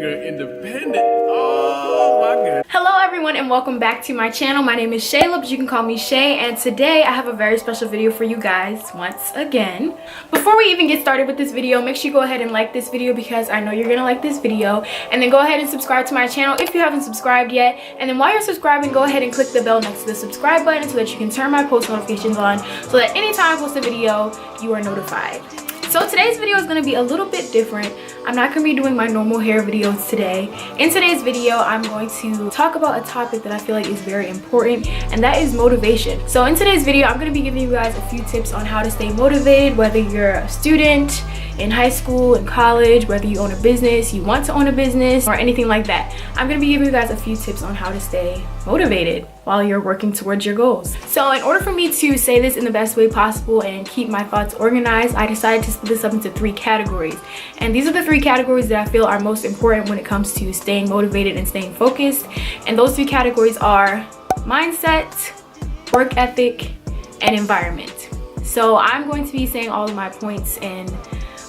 girl independent. Oh my god. Hello everyone and welcome back to my channel. My name is Shayla, but you can call me Shay, and today I have a very special video for you guys once again. Before we even get started with this video, make sure you go ahead and like this video because I know you're gonna like this video, and then go ahead and subscribe to my channel if you haven't subscribed yet. And then while you're subscribing, go ahead and click the bell next to the subscribe button so that you can turn my post notifications on so that anytime I post a video you are notified. So today's video is going to be a little bit different. I'm not going to be doing my normal hair videos today. In today's video, I'm going to talk about a topic that I feel like is very important, and that is motivation. So in today's video, I'm going to be giving you guys a few tips on how to stay motivated, whether you're a student, in high school, in college, whether you own a business, you want to own a business, or anything like that. I'm going to be giving you guys a few tips on how to stay motivated while you're working towards your goals. So in order for me to say this in the best way possible and keep my thoughts organized, I decided to split this up into 3 categories. And these are the 3 categories that I feel are most important when it comes to staying motivated and staying focused. And those 3 categories are mindset, work ethic, and environment. So I'm going to be saying all of my points and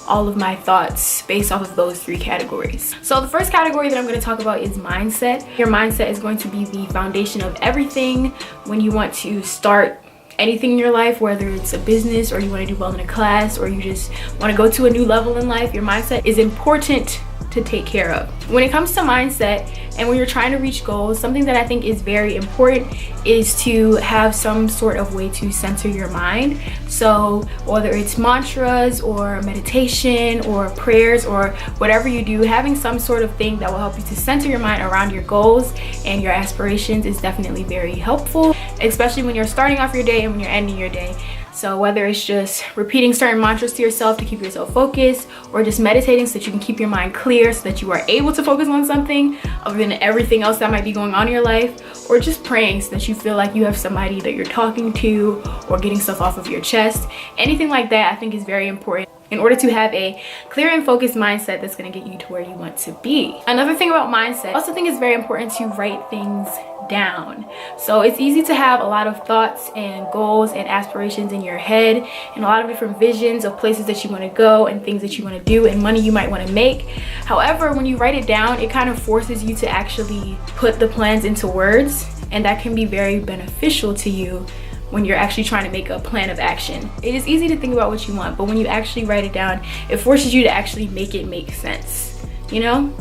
all of my thoughts based off of those 3 categories. So the first category that I'm going to talk about is mindset. Your mindset is going to be the foundation of everything when you want to start anything in your life, whether it's a business or you want to do well in a class or you just want to go to a new level in life. Your mindset is important to take care of. When it comes to mindset and when you're trying to reach goals, something that I think is very important is to have some sort of way to center your mind. So whether it's mantras or meditation or prayers or whatever you do, having some sort of thing that will help you to center your mind around your goals and your aspirations is definitely very helpful, especially when you're starting off your day and when you're ending your day. So whether it's just repeating certain mantras to yourself to keep yourself focused, or just meditating so that you can keep your mind clear so that you are able to focus on something other than everything else that might be going on in your life, or just praying so that you feel like you have somebody that you're talking to or getting stuff off of your chest. Anything like that I think is very important in order to have a clear and focused mindset that's going to get you to where you want to be. Another thing about mindset, I also think it's very important to write things down. So it's easy to have a lot of thoughts and goals and aspirations in your head and a lot of different visions of places that you want to go and things that you want to do and money you might want to make. However, when you write it down, it kind of forces you to actually put the plans into words, and that can be very beneficial to you when you're actually trying to make a plan of action. It is easy to think about what you want, but when you actually write it down, it forces you to actually make it make sense, you know?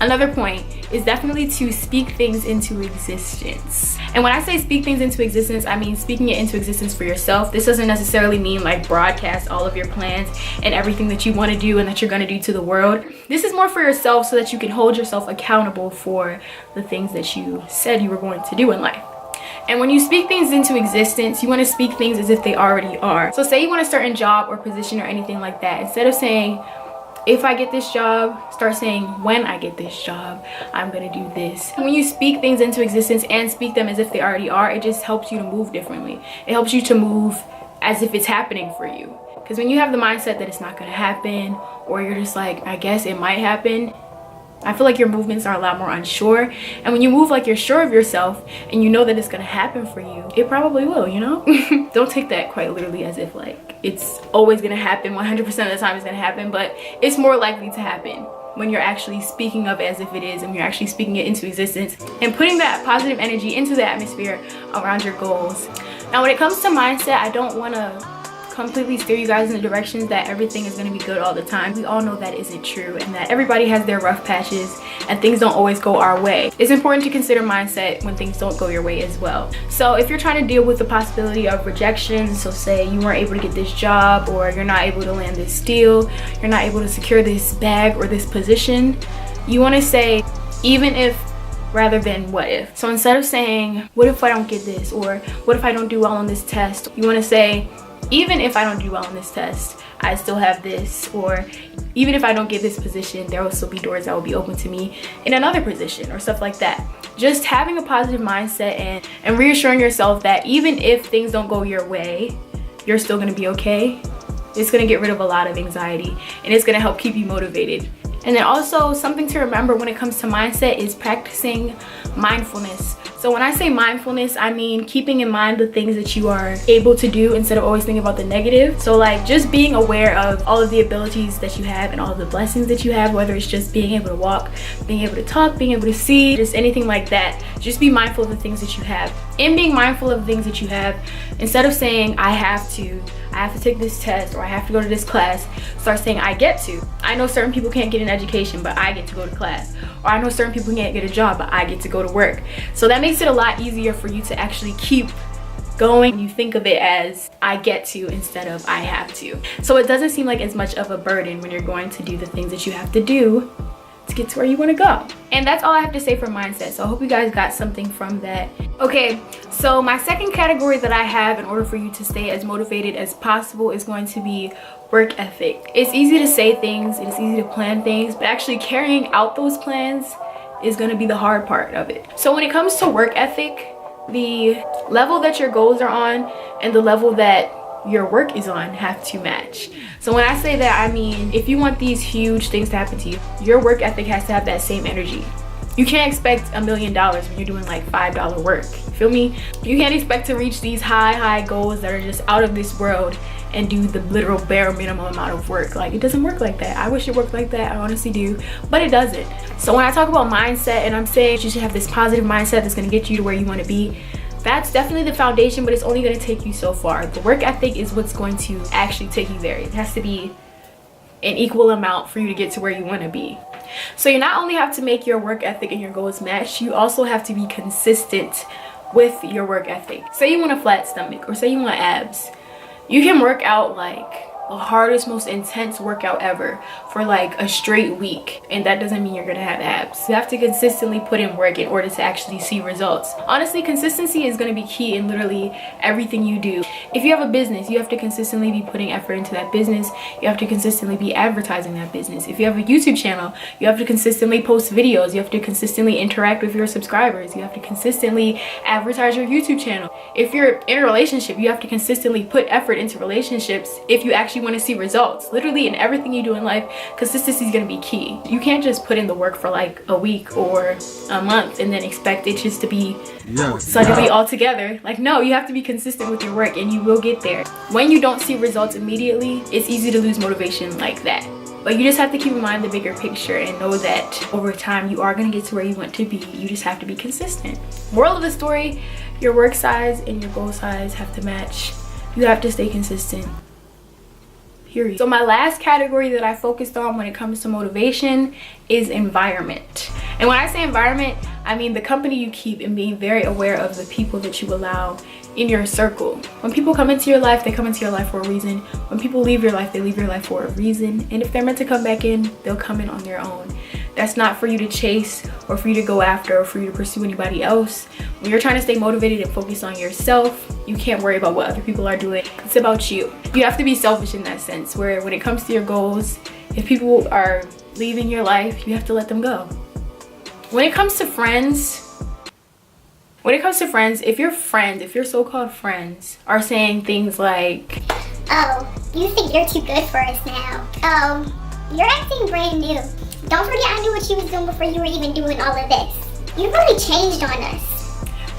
Another point is definitely to speak things into existence. And when I say speak things into existence, I mean speaking it into existence for yourself. This doesn't necessarily mean like broadcast all of your plans and everything that you want to do and that you're going to do to the world. This is more for yourself so that you can hold yourself accountable for the things that you said you were going to do in life. And when you speak things into existence, you want to speak things as if they already are. So say you want a certain job or position or anything like that. Instead of saying, if I get this job, start saying, when I get this job, I'm gonna do this. When you speak things into existence and speak them as if they already are, it just helps you to move differently. It helps you to move as if it's happening for you. Because when you have the mindset that it's not gonna happen, or you're just like, I guess it might happen, I feel like your movements are a lot more unsure. And when you move like you're sure of yourself and you know that it's gonna happen for you, it probably will, you know? Don't take that quite literally as if like it's always gonna happen, 100% of the time it's gonna happen, but it's more likely to happen when you're actually speaking of it as if it is, and you're actually speaking it into existence and putting that positive energy into the atmosphere around your goals. Now when it comes to mindset, I don't wanna completely steer you guys in the directions that everything is going to be good all the time. We all know that isn't true, and that everybody has their rough patches and things don't always go our way. It's important to consider mindset when things don't go your way as well. So if you're trying to deal with the possibility of rejection, so say you weren't able to get this job, or you're not able to land this deal, you're not able to secure this bag or this position, you want to say even if rather than what if. So instead of saying what if I don't get this, or what if I don't do well on this test, you want to say even if I don't do well on this test, I still have this, or even if I don't get this position, there will still be doors that will be open to me in another position, or stuff like that. Just having a positive mindset and reassuring yourself that even if things don't go your way, you're still gonna be okay. It's gonna get rid of a lot of anxiety, and it's gonna help keep you motivated. And then also something to remember when it comes to mindset is practicing mindfulness. So when I say mindfulness, I mean keeping in mind the things that you are able to do instead of always thinking about the negative. So like just being aware of all of the abilities that you have and all of the blessings that you have, whether it's just being able to walk, being able to talk, being able to see, just anything like that. Just be mindful of the things that you have. In being mindful of the things that you have, instead of saying I have to take this test or I have to go to this class, start saying I get to. I know certain people can't get an education, but I get to go to class. Or I know certain people can't get a job, but I get to go to work. So that makes it a lot easier for you to actually keep going. You think of it as I get to instead of I have to. So it doesn't seem like as much of a burden when you're going to do the things that you have to do to get to where you want to go. And that's all I have to say for mindset. So I hope you guys got something from that. Okay, so my second category that I have in order for you to stay as motivated as possible is going to be work ethic. It's easy to say things, it's easy to plan things, but actually carrying out those plans is going to be the hard part of it. So when it comes to work ethic, the level that your goals are on and the level that your work is on have to match. So when I say that, I mean if you want these huge things to happen to you, your work ethic has to have that same energy. You can't expect $1 million when you're doing like $5 work. You feel me? You can't expect to reach these high goals that are just out of this world and do the literal bare minimum amount of work. Like, it doesn't work like that. I wish it worked like that, I honestly do, but it doesn't. So when I talk about mindset and I'm saying you should have this positive mindset that's gonna get you to where you wanna be, that's definitely the foundation, but it's only going to take you so far. The work ethic is what's going to actually take you there. It has to be an equal amount for you to get to where you want to be. So you not only have to make your work ethic and your goals match, you also have to be consistent with your work ethic. Say you want a flat stomach or say you want abs. You can work out like the hardest, most intense workout ever for like a straight week, and that doesn't mean you're gonna have abs. You have to consistently put in work in order to actually see results. Honestly, consistency is gonna be key in literally everything you do. If you have a business, you have to consistently be putting effort into that business. You have to consistently be advertising that business. If you have a YouTube channel, you have to consistently post videos. You have to consistently interact with your subscribers. You have to consistently advertise your YouTube channel. If you're in a relationship, you have to consistently put effort into relationships if you actually want to see results. Literally in everything you do in life, consistency is going to be key. You can't just put in the work for like a week or a month and then expect it just to be suddenly all together. Like, no, you have to be consistent with your work and you will get there. When you don't see results immediately, it's easy to lose motivation like that. But you just have to keep in mind the bigger picture and know that over time you are going to get to where you want to be. You just have to be consistent. Moral of the story, your work size and your goal size have to match. You have to stay consistent. Period. So my last category that I focused on when it comes to motivation is environment. And when I say environment, I mean the company you keep and being very aware of the people that you allow in your circle. When people come into your life, they come into your life for a reason. When people leave your life, they leave your life for a reason. And if they're meant to come back in, they'll come in on their own. That's not for you to chase or for you to go after or for you to pursue anybody else. When you're trying to stay motivated and focus on yourself, you can't worry about what other people are doing. It's about you. You have to be selfish in that sense, where when it comes to your goals, if people are leaving your life, you have to let them go. When it comes to friends, if your so-called friends are saying things like, "Oh, you think you're too good for us now. Oh, you're acting brand new. Don't forget I knew what you was doing before you were even doing all of this. You really changed on us."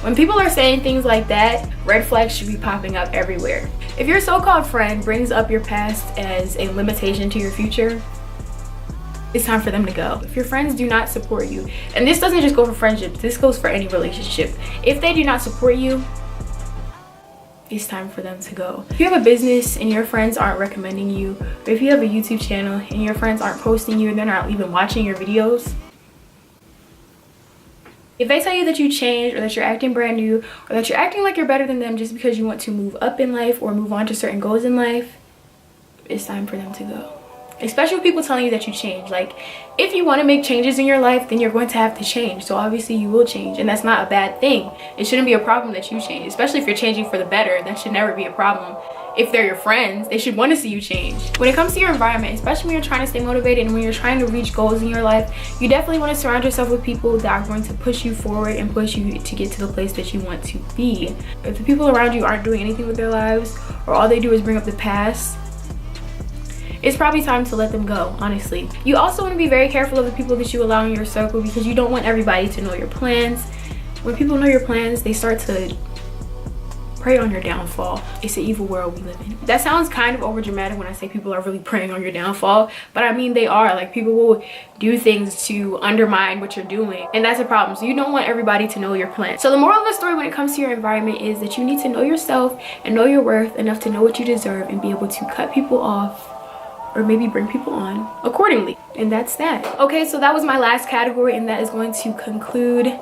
When people are saying things like that, red flags should be popping up everywhere. If your so-called friend brings up your past as a limitation to your future, it's time for them to go. If your friends do not support you, and this doesn't just go for friendships, this goes for any relationship. If they do not support you, it's time for them to go. If you have a business and your friends aren't recommending you, or if you have a YouTube channel and your friends aren't posting you, they're not even watching your videos, if they tell you that you changed or that you're acting brand new or that you're acting like you're better than them just because you want to move up in life or move on to certain goals in life, it's time for them to go. Especially with people telling you that you change. Like, if you want to make changes in your life, then you're going to have to change. So obviously you will change, and that's not a bad thing. It shouldn't be a problem that you change, especially if you're changing for the better. That should never be a problem. If they're your friends, they should want to see you change. When it comes to your environment, especially when you're trying to stay motivated and when you're trying to reach goals in your life, you definitely want to surround yourself with people that are going to push you forward and push you to get to the place that you want to be. If the people around you aren't doing anything with their lives, or all they do is bring up the past, it's probably time to let them go, honestly. You also want to be very careful of the people that you allow in your circle, because you don't want everybody to know your plans. when people know your plans, they start to prey on your downfall. It's an evil world we live in. That sounds kind of over dramatic when I say people are really preying on your downfall, but I mean they are. Like, people will do things to undermine what you're doing, and that's a problem. So you don't want everybody to know your plan. So the moral of the story when it comes to your environment is that you need to know yourself and know your worth enough to know what you deserve and be able to cut people off or maybe bring people on accordingly. And that's that. Okay, so that was my last category, and that is going to conclude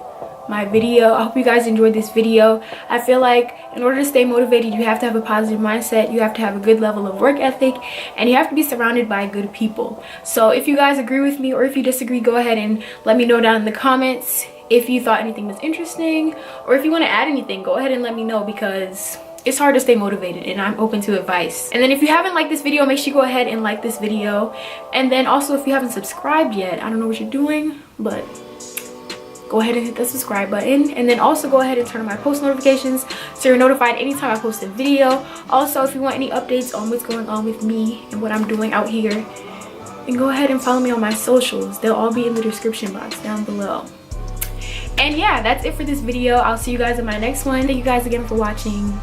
my video. I hope you guys enjoyed this video. I feel like in order to stay motivated, you have to have a positive mindset, you have to have a good level of work ethic, and you have to be surrounded by good people. So if you guys agree with me or if you disagree, go ahead and let me know down in the comments. If you thought anything was interesting, or if you want to add anything, go ahead and let me know, because it's hard to stay motivated and I'm open to advice. And then if you haven't liked this video, make sure you go ahead and like this video. And then also, if you haven't subscribed yet, I don't know what you're doing, but go ahead and hit the subscribe button. And then also go ahead and turn on my post notifications so you're notified anytime I post a video. Also, if you want any updates on what's going on with me and what I'm doing out here, then go ahead and follow me on my socials. They'll all be in the description box down below. And yeah, that's it for this video. I'll see you guys in my next one. Thank you guys again for watching.